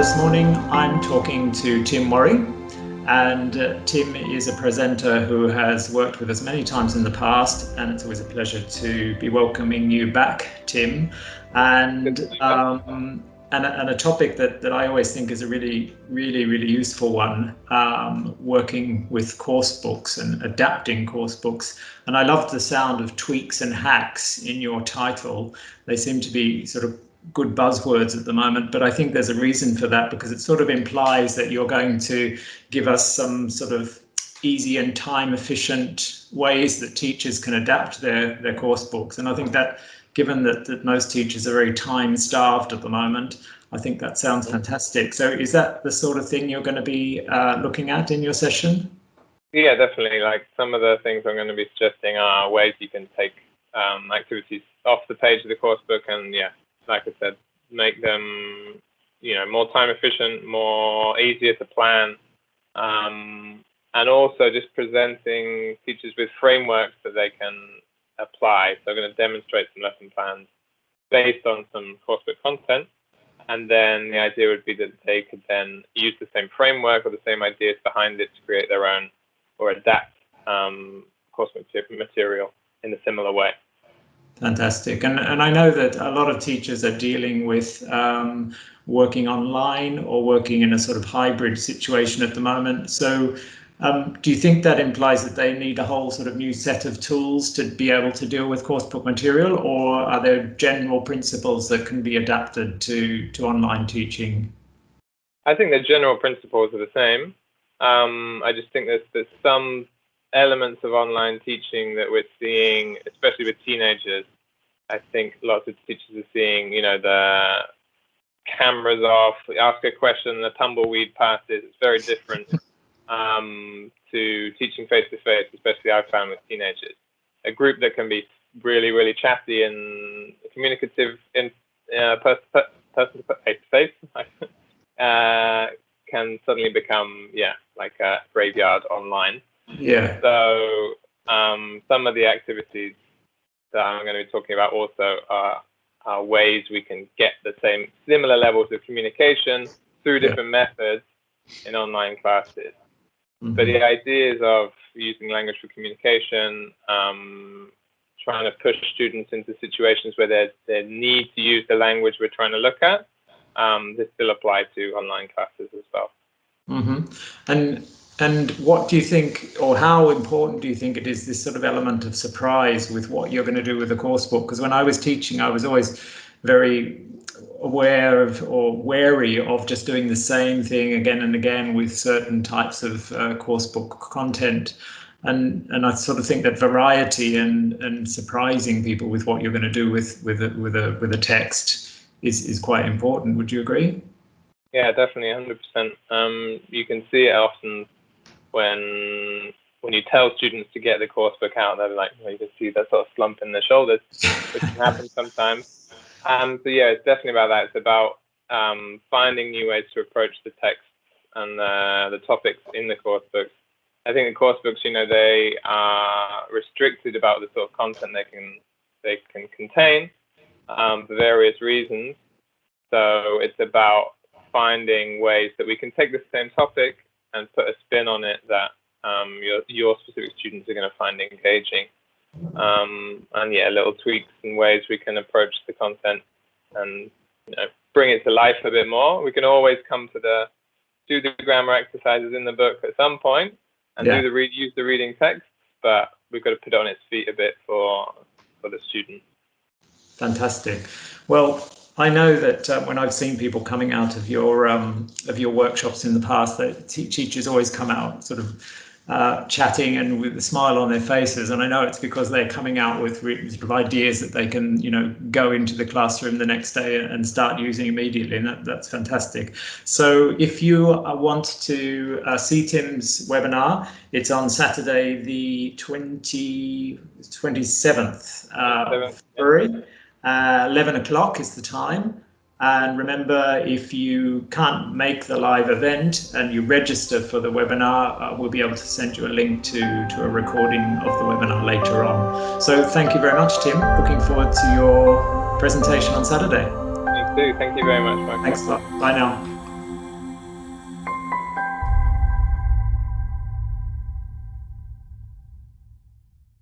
this morning I'm talking to Tim Warre, and Tim is a presenter who has worked with us many times in the past, and it's always a pleasure to be welcoming you back, Tim. And a topic that I always think is a really useful one, working with course books and adapting course books. And I love the sound of tweaks and hacks in your title. They seem to be sort of good buzzwords at the moment, but I think there's a reason for that, because it sort of implies that you're going to give us some sort of easy and time efficient ways that teachers can adapt their course books. And I think that, given that most teachers are very time starved at the moment, I think that sounds fantastic. So is that the sort of thing you're going to be looking at in your session? Yeah, definitely. Like, some of the things I'm going to be suggesting are ways you can take activities off the page of the course book and, yeah, like I said, make them, more time efficient, more easier to plan, and also just presenting teachers with frameworks that they can apply. So I'm going to demonstrate some lesson plans based on some coursebook content, and then the idea would be that they could then use the same framework or the same ideas behind it to create their own or adapt coursebook material in a similar way. Fantastic. And I know that a lot of teachers are dealing with working online or working in a sort of hybrid situation at the moment. So do you think that implies that they need a whole sort of new set of tools to be able to deal with coursebook material, or are there general principles that can be adapted to online teaching? I think the general principles are the same. I just think there's some elements of online teaching that we're seeing, especially with teenagers. I think lots of teachers are seeing, the cameras off, ask a question, the tumbleweed passes. It's very different to teaching face-to-face, especially I've found with teenagers. A group that can be really chatty and communicative in person to face can suddenly become, like a graveyard online. Yeah. So some of the activities that I'm going to be talking about also are ways we can get the similar levels of communication through different methods in online classes. Mm-hmm. But the ideas of using language for communication, trying to push students into situations where they need to use the language we're trying to look at, this still apply to online classes as well. Mm-hmm. And what do you think, or how important do you think it is, this sort of element of surprise with what you're going to do with the course book? Because when I was teaching, I was always very aware of or wary of just doing the same thing again and again with certain types of course book content. And I sort of think that variety and surprising people with what you're going to do with a text is quite important. Would you agree? Yeah, definitely, 100%. You can see it often when you tell students to get the course book out. They're like, you can see that sort of slump in their shoulders, which can happen sometimes. So yeah, it's definitely about that. It's about finding new ways to approach the texts and the topics in the course books. I think the course books, they are restricted about the sort of content they can contain for various reasons. So it's about finding ways that we can take the same topic and put a spin on it that your specific students are going to find engaging. And little tweaks and ways we can approach the content and bring it to life a bit more. We can always come to do the grammar exercises in the book at some point and use the reading text, but we've got to put it on its feet a bit for the student. Fantastic. Well, I know that when I've seen people coming out of your workshops in the past, that teachers always come out sort of chatting and with a smile on their faces, and I know it's because they're coming out with sort of ideas that they can go into the classroom the next day and start using immediately, and that's fantastic. So if you want to see Tim's webinar, it's on Saturday the 27th of February. 11 o'clock is the time. And remember, if you can't make the live event and you register for the webinar, we'll be able to send you a link to a recording of the webinar later on. So thank you very much, Tim. Looking forward to your presentation on Saturday. Me too. Thank you very much, Michael. Thanks a lot. Bye now.